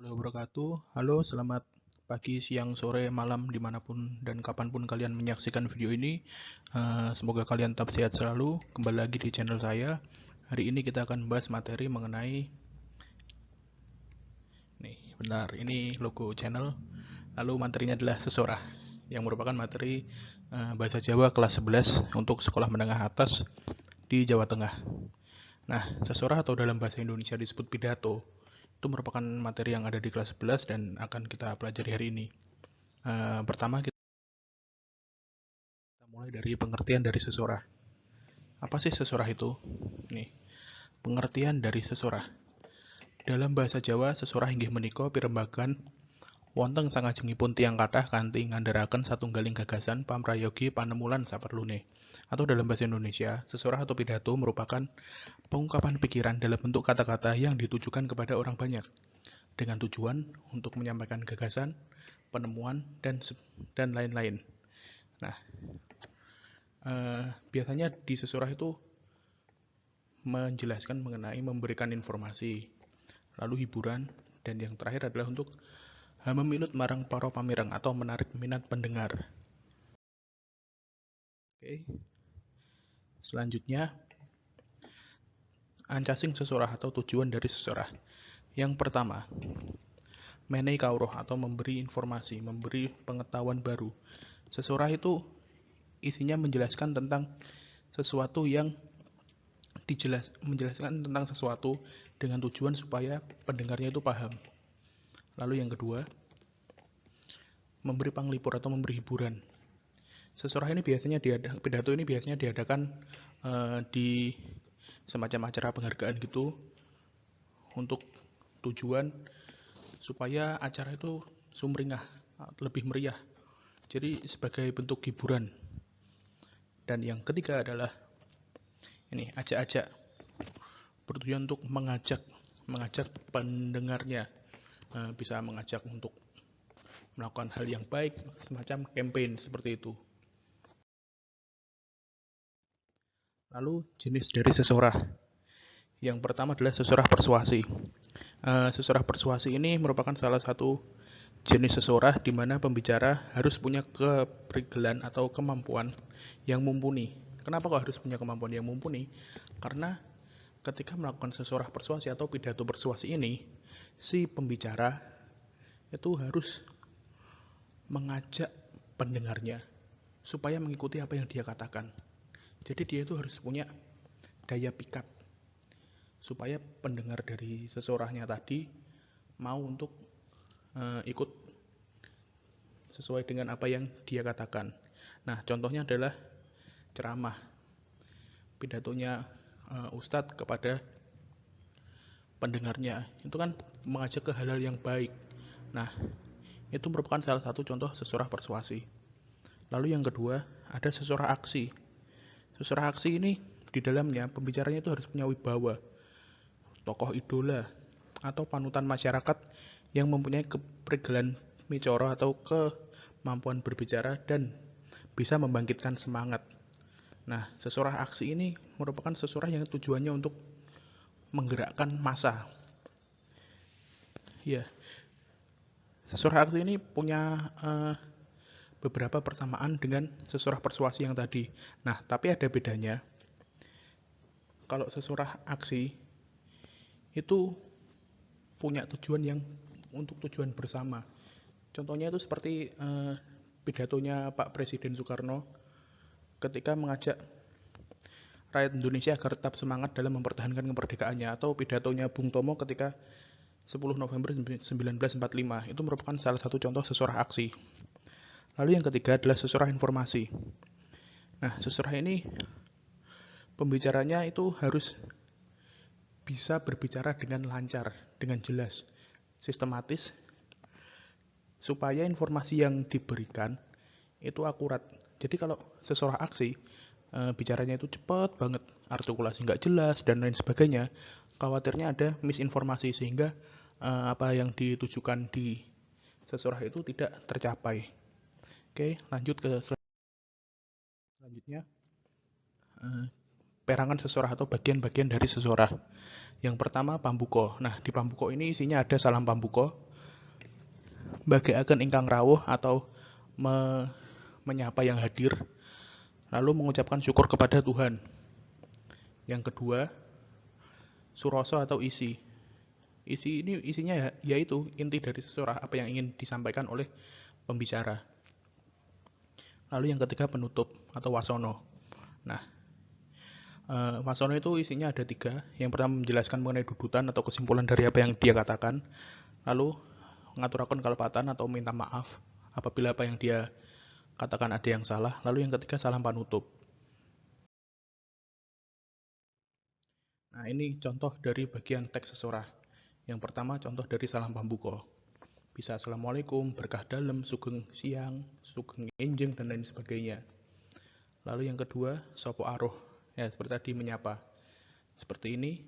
Warahmatullahi wabarakatuh. Halo, selamat pagi, siang, sore, malam, dimanapun dan kapanpun kalian menyaksikan video ini. Semoga kalian tetap sehat selalu. Kembali lagi di channel saya. Hari ini kita akan membahas materi mengenai ini logo channel. Lalu materinya adalah sesorah, yang merupakan materi bahasa Jawa kelas 11 untuk sekolah menengah atas di Jawa Tengah. Nah, sesorah atau dalam bahasa Indonesia disebut pidato, itu merupakan materi yang ada di kelas 11 dan akan kita pelajari hari ini. Pertama kita mulai dari pengertian dari sesorah. Apa sih sesorah itu? Nih, pengertian dari sesorah. Dalam bahasa Jawa, sesorah inggih menika pirembagan wonten sangajengipun tiyang kathah kanthi ngandharaken satunggaling gagasan pamrayogi panemulan saperlune. Atau dalam bahasa Indonesia, sesorah atau pidato merupakan pengungkapan pikiran dalam bentuk kata-kata yang ditujukan kepada orang banyak dengan tujuan untuk menyampaikan gagasan, penemuan, dan lain-lain. Nah, biasanya di sesorah itu menjelaskan mengenai memberikan informasi, lalu hiburan, dan yang terakhir adalah untuk memilut marang para pamireng atau menarik minat pendengar. Oke. Selanjutnya, ancasing sesorah atau tujuan dari sesorah. Yang pertama, menehi kawruh atau memberi informasi, memberi pengetahuan baru. Sesorah itu isinya menjelaskan tentang sesuatu yang menjelaskan tentang sesuatu dengan tujuan supaya pendengarnya itu paham. Lalu yang kedua, memberi panglipur atau memberi hiburan. Sesorah ini biasanya pidato ini biasanya diadakan di semacam acara penghargaan gitu untuk tujuan supaya acara itu sumringah, lebih meriah. Jadi sebagai bentuk hiburan. Dan yang ketiga adalah ini ajak-ajak, bertujuan untuk mengajak pendengarnya, bisa mengajak untuk melakukan hal yang baik, semacam campaign seperti itu. Lalu jenis dari sesorah. Yang pertama adalah sesorah persuasi. Sesorah persuasi ini merupakan salah satu jenis sesorah di mana pembicara harus punya keprigelan atau kemampuan yang mumpuni. Kenapa kok harus punya kemampuan yang mumpuni? Karena ketika melakukan sesorah persuasi atau pidato persuasi ini, si pembicara itu harus mengajak pendengarnya supaya mengikuti apa yang dia katakan. Jadi dia itu harus punya daya pikat supaya pendengar dari sesorahnya tadi mau untuk ikut sesuai dengan apa yang dia katakan. Nah, contohnya adalah ceramah, pidatonya Ustadz kepada pendengarnya. Itu kan mengajak ke hal-hal yang baik. Nah, itu merupakan salah satu contoh sesorah persuasi. Lalu yang kedua, ada sesorah aksi. Sesorah aksi ini di dalamnya pembicaranya itu harus punya wibawa, tokoh idola, atau panutan masyarakat yang mempunyai keprigelan micoro atau kemampuan berbicara dan bisa membangkitkan semangat. Nah, sesorah aksi ini merupakan sesorah yang tujuannya untuk menggerakkan massa. Ya, sesorah aksi ini punya beberapa persamaan dengan sesorah persuasi yang tadi. Nah, tapi ada bedanya. Kalau sesorah aksi itu punya tujuan yang untuk tujuan bersama. Contohnya itu seperti pidatonya Pak Presiden Soekarno ketika mengajak rakyat Indonesia agar tetap semangat dalam mempertahankan kemerdekaannya, atau pidatonya Bung Tomo ketika 10 November 1945. Itu merupakan salah satu contoh sesorah aksi. Lalu yang ketiga adalah sesorah informasi. Nah, sesorah ini pembicaranya itu harus bisa berbicara dengan lancar, dengan jelas, sistematis, supaya informasi yang diberikan itu akurat. Jadi kalau sesorah aksi, bicaranya itu cepat banget, artikulasi nggak jelas, dan lain sebagainya, khawatirnya ada misinformasi sehingga apa yang ditujukan di sesorah itu tidak tercapai. Oke, lanjut ke selanjutnya. Perangan sesorah atau bagian-bagian dari sesorah. Yang pertama, pambuko. Nah, di pambuko ini isinya ada salam pambuko, bagaiaken ingkang rawuh atau menyapa yang hadir, lalu mengucapkan syukur kepada Tuhan. Yang kedua, surasa atau isi. Isi ini isinya yaitu inti dari sesurah apa yang ingin disampaikan oleh pembicara. Lalu yang ketiga, penutup atau wasono. Nah, wasono itu isinya ada 3. Yang pertama menjelaskan mengenai dudutan atau kesimpulan dari apa yang dia katakan. Lalu ngaturaken kalepatan atau minta maaf apabila apa yang dia katakan ada yang salah. Lalu yang ketiga, salam panutup. Nah, ini contoh dari bagian teks sesorah. Yang pertama, contoh dari salam pambuka. Bisa assalamualaikum, berkah dalem, sugeng siang, sugeng enjing, dan lain sebagainya. Lalu yang kedua, sopo aruh. Ya, seperti tadi menyapa. Seperti ini.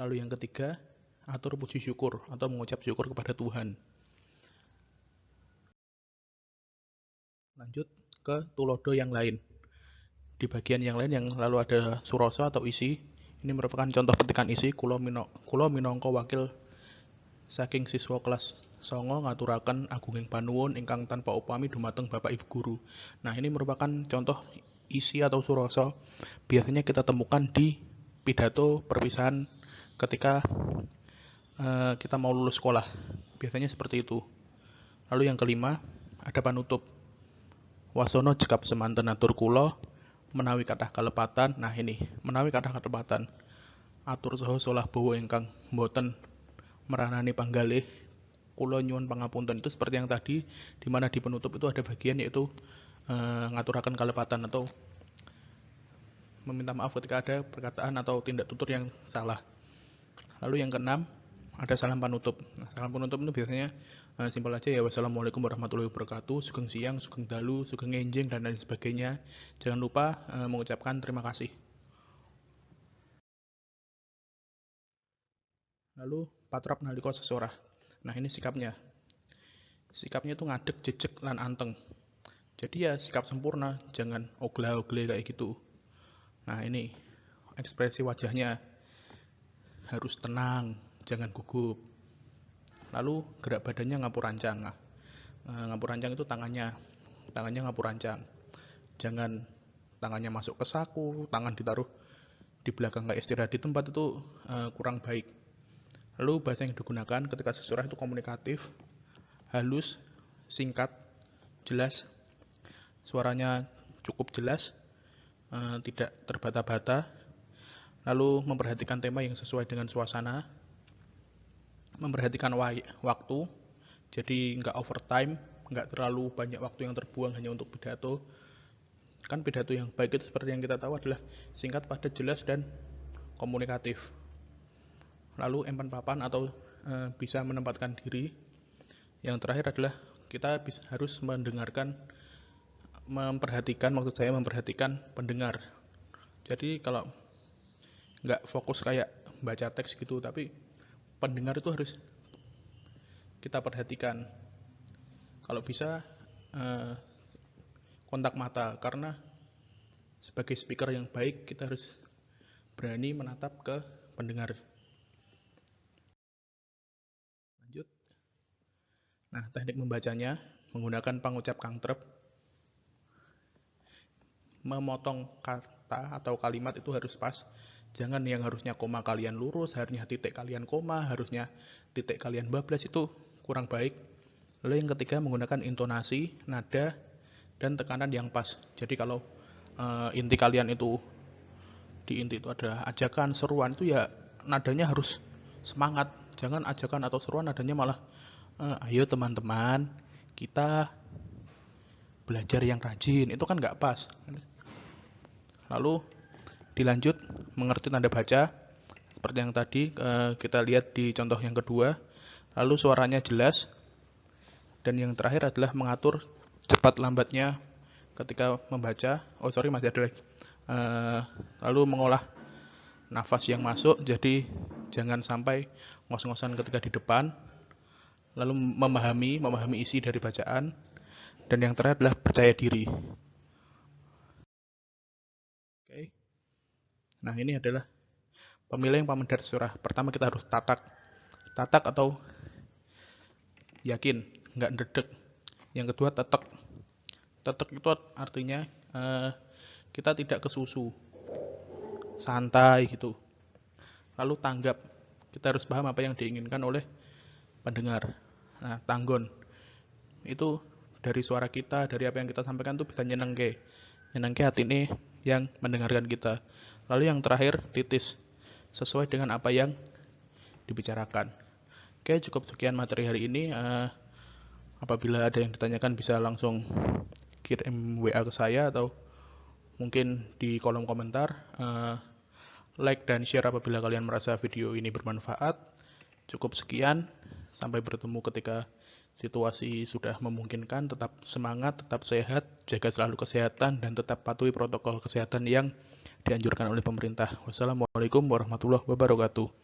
Lalu yang ketiga, atur puji syukur atau mengucap syukur kepada Tuhan. Lanjut ke tulodo yang lain. Di bagian yang lain yang lalu ada surasa atau isi. Ini merupakan contoh petikan isi. Kulo minangka wakil saking siswa kelas 9 ngaturaken agunging panuwun ingkang tanpa upami dumateng Bapak Ibu guru. Nah, ini merupakan contoh isi atau surasa biasanya kita temukan di pidato perpisahan ketika kita mau lulus sekolah. Biasanya seperti itu. Lalu yang kelima, ada panutup. Wasono jekap semanten atur kula menawi kathah kalepatan. Nah, ini menawi kathah kalepatan atur saha solah bawa ingkang mboten meranani panggalih kula nyuwun pangapunten. Itu seperti yang tadi, di mana di penutup itu ada bagian yaitu ngaturaken kalepatan atau meminta maaf ketika ada perkataan atau tindak tutur yang salah. Lalu yang keenam, ada salam panutup. Nah, salam panutup itu biasanya simpel aja ya, wassalamualaikum warahmatullahi wabarakatuh, sugeng siang, sugeng dalu, sugeng enjing, dan lain sebagainya. Jangan lupa mengucapkan terima kasih. Lalu patrap nalika sesorah. Nah, ini sikapnya. Sikapnya itu ngadeg, jejeg, lan anteng. Jadi ya sikap sempurna, jangan ogle-ogle kayak gitu. Nah, ini ekspresi wajahnya harus tenang, jangan gugup. Lalu gerak badannya ngapur rancang. Nah, ngapur rancang itu tangannya ngapur rancang. Jangan tangannya masuk ke saku, tangan ditaruh di belakang kayak istirahat di tempat, itu kurang baik. Lalu bahasa yang digunakan ketika sesurah itu komunikatif, halus, singkat, jelas, suaranya cukup jelas, tidak terbata-bata. Lalu memperhatikan tema yang sesuai dengan suasana, memperhatikan waktu, jadi nggak overtime, nggak terlalu banyak waktu yang terbuang hanya untuk pidato. Kan pidato yang baik itu seperti yang kita tahu adalah singkat, padat, jelas, dan komunikatif. Lalu empan papan atau bisa menempatkan diri. Yang terakhir adalah kita harus memperhatikan pendengar. Jadi kalau nggak fokus kayak baca teks gitu, tapi pendengar itu harus kita perhatikan. Kalau bisa kontak mata, karena sebagai speaker yang baik kita harus berani menatap ke pendengar. Lanjut. Nah, teknik membacanya menggunakan pangucap kangtrep. Memotong kata atau kalimat itu harus pas. Jangan yang harusnya koma kalian lurus, harusnya titik kalian koma, harusnya titik kalian bablas, itu kurang baik. Lalu yang ketiga, menggunakan intonasi, nada, dan tekanan yang pas. Jadi kalau inti kalian itu di inti itu ada ajakan, seruan, itu ya nadanya harus semangat. Jangan ajakan atau seruan nadanya malah ayo teman-teman kita belajar yang rajin. Itu kan nggak pas. Lalu dilanjut mengerti tanda baca. Seperti yang tadi kita lihat di contoh yang kedua. Lalu suaranya jelas. Dan yang terakhir adalah mengatur cepat lambatnya ketika membaca. Masih ada lagi. Lalu mengolah nafas yang masuk, jadi jangan sampai ngos-ngosan ketika di depan. Lalu memahami isi dari bacaan. Dan yang terakhir adalah percaya diri. Oke. Nah, ini adalah pemilihan pamedar surah. Pertama kita harus tatak atau yakin, nggak ndredeg. Yang kedua, tetek. Tetek itu artinya kita tidak kesusu, santai gitu. Lalu tanggap, kita harus paham apa yang diinginkan oleh pendengar. Nah, tanggon, itu dari suara kita, dari apa yang kita sampaikan tuh bisa nyenengke hati ini yang mendengarkan kita. Lalu yang terakhir, titis, sesuai dengan apa yang dibicarakan. Oke, cukup sekian materi hari ini. Apabila ada yang ditanyakan bisa langsung kirim WA ke saya atau mungkin di kolom komentar. Like dan share apabila kalian merasa video ini bermanfaat. Cukup sekian, sampai bertemu ketika situasi sudah memungkinkan. Tetap semangat, tetap sehat, jaga selalu kesehatan, dan tetap patuhi protokol kesehatan yang dianjurkan oleh pemerintah. Wassalamualaikum warahmatullahi wabarakatuh.